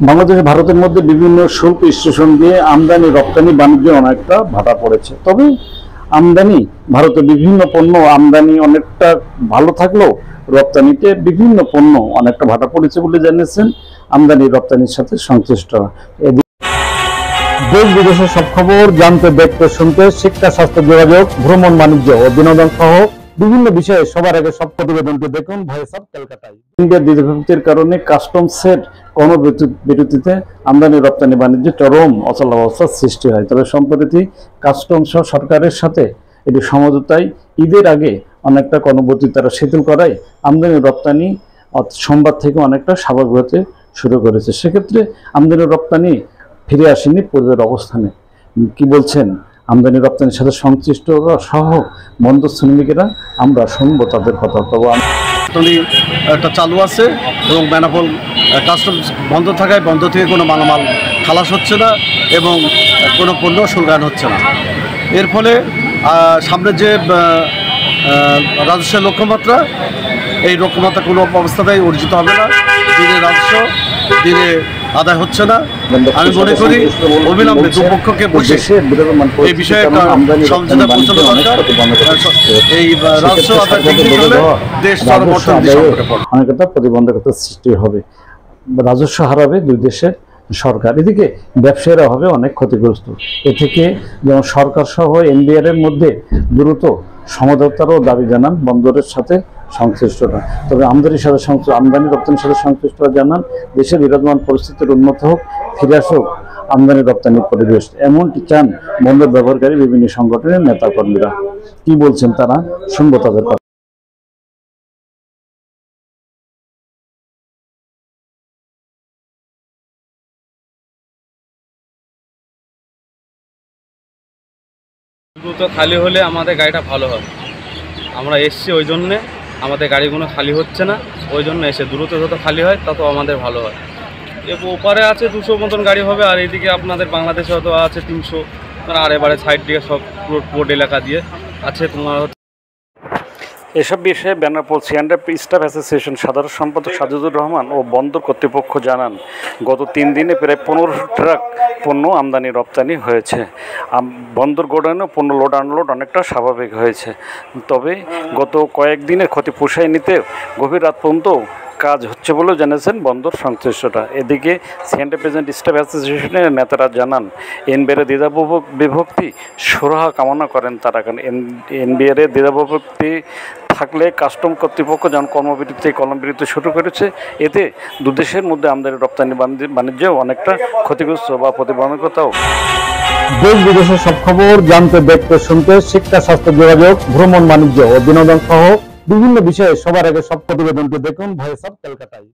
বাংলাদেশ ভারতের মধ্যে বিভিন্ন শুল্ক স্টেশন দিয়ে আমদানি রপ্তানি বাণিজ্যে অনেকটা ভাটা পড়েছে। তবে আমদানি ভারতে বিভিন্ন পণ্য আমদানি অনেকটা ভালো থাকলেও রপ্তানিতে বিভিন্ন পণ্য অনেকটা ভাটা পড়েছে বলে জানিয়েছেন আমদানি রপ্তানির সাথে সংশ্লিষ্টরা। দেশ বিদেশের সব খবর জানতে, দেখতে, শুনতে, শিক্ষা, স্বাস্থ্য, যোগাযোগ, ভ্রমণ, বাণিজ্য ও বিনোদন সহ বিভিন্ন বিষয়ে সবার আগে সব প্রতিবেদনটি দেখুন ভয়েস অফ কলকাতায়। ইন্ডিয়ার দীর্ঘায়িত্বের কারণে কাস্টমসের কর্মবিরতিতে আমদানি রপ্তানি বাণিজ্যে চরম অচলাবস্থার সৃষ্টি হয়। তবে সম্প্রতি কাস্টমস সরকারের সাথে এটি সমঝোতায় ঈদের আগে অনেকটা কর্মবিরতি তারা শিথিল করায় আমদানি রপ্তানি সোমবার থেকে অনেকটা স্বাভাবিক হতে শুরু করেছে। সেক্ষেত্রে আমদানি রপ্তানি ফিরে আসেনি পূর্বের অবস্থানে। কি বলছেন আমদানি রপ্তানির সাথে সংশ্লিষ্ট সহ বন্দর শ্রমিকেরা, আমরা শুনবো তাদের কথা। তবে একটা চালু আছে এবং বেনাপোল কাস্টমস বন্ধ থাকায় বন্ধ থেকে কোনো মালামাল খালাস হচ্ছে না এবং কোনো পণ্য শুল্কায়ন হচ্ছে না। এর ফলে সামনে যে রাজস্বের লক্ষ্যমাত্রা, এই লক্ষ্যমাত্রা কোনো অবস্থাতেই অর্জিত হবে না। দিনে রাজস্ব দিনে আদায় হচ্ছে না। আমি মনে করি অবিলম্বে দুপক্ষকে বসে এই বিষয়ে সমঝোতা পৌঁছানো দরকার। এই রাজস্ব আদায় ঠিক হলে দেশ চরম অর্থনৈতিক সংকটে পড়বে। অনেকটা প্রতিবন্ধকতা সৃষ্টি হবে, রাজস্ব হারাবে দুই দেশের সরকার, এদিকে ব্যবসায়ীরা হবে অনেক ক্ষতিগ্রস্ত। এ থেকে যেমন সরকার সহ এনবিআর এর মধ্যে দ্রুত সমঝোতারও দাবি জানান বন্দরের সাথে সংশ্লিষ্টরা। তবে আমদানি রপ্তানির সাথে সংশ্লিষ্টরা জানান দেশের বিরাজমান পরিস্থিতির উন্নত হোক, ফিরে আসুক আমদানি রপ্তানির পরিবেশ, এমনটি চান বন্দর ব্যবহারকারী বিভিন্ন সংগঠনের নেতাকর্মীরা। কি বলছেন তারা, শুনবো তাদের কথা। দ্রুত খালি হলে আমাদের গাড়িটা ভালো হবে। আমরা এসছি ওই জন্যে, আমাদের গাড়িগুলো খালি হচ্ছে না, ওই জন্য এসে দ্রুত যত খালি হয় তত আমাদের ভালো হয়। ওপারে আছে 200 মতন গাড়ি হবে, আর এইদিকে আপনাদের বাংলাদেশে হয়তো আছে 300, আর এবারে সাইড দিকে সব পুরো পোর্ট এলাকা দিয়ে আছে তোমার। এসব বিষয়ে বেনাপোল সিঅ্যান্ড স্টাফ অ্যাসোসিয়েশন সাধারণ সম্পাদক সাজিদুর রহমান ও বন্দর কর্তৃপক্ষ জানান, গত 3 দিনে প্রায় 15 ট্রাক পণ্য আমদানি রপ্তানি হয়েছে। বন্দর গোডাউনে পণ্য লোড আনলোড অনেকটা স্বাভাবিক হয়েছে। তবে গত কয়েকদিনের ক্ষতি পুষায় নিতে গভীর রাত পর্যন্ত কাজ হচ্ছে বলেও জানিয়েছেন বন্দর সংশ্লিষ্টরা। এদিকে সিঅ্যান্ড স্টাফ অ্যাসোসিয়েশনের নেতারা জানান, এনবিআর দ্বিধা বিভক্তি সুরাহা কামনা করেন তারা। কারণ এনবিআর দ্বিধা বিভক্তি থাকলে কাস্টম কর্তৃপক্ষ যেমন কর্মবিরতি শুরু করেছে, এতে দুদেশের মধ্যে আমদানি রপ্তানি বাণিজ্যেও অনেকটা ক্ষতিগ্রস্ত বা প্রতিবন্ধকতাও। দেশ বিদেশের সব খবর জানতে, দেখতে, শুনতে, শিক্ষা, স্বাস্থ্য, যোগাযোগ, ভ্রমণ, বাণিজ্য ও বিনোদন সহ বিভিন্ন বিষয়ে সবার আগে সব প্রতিবেদনটি দেখুন ভয়েস অফ কলকাতায়।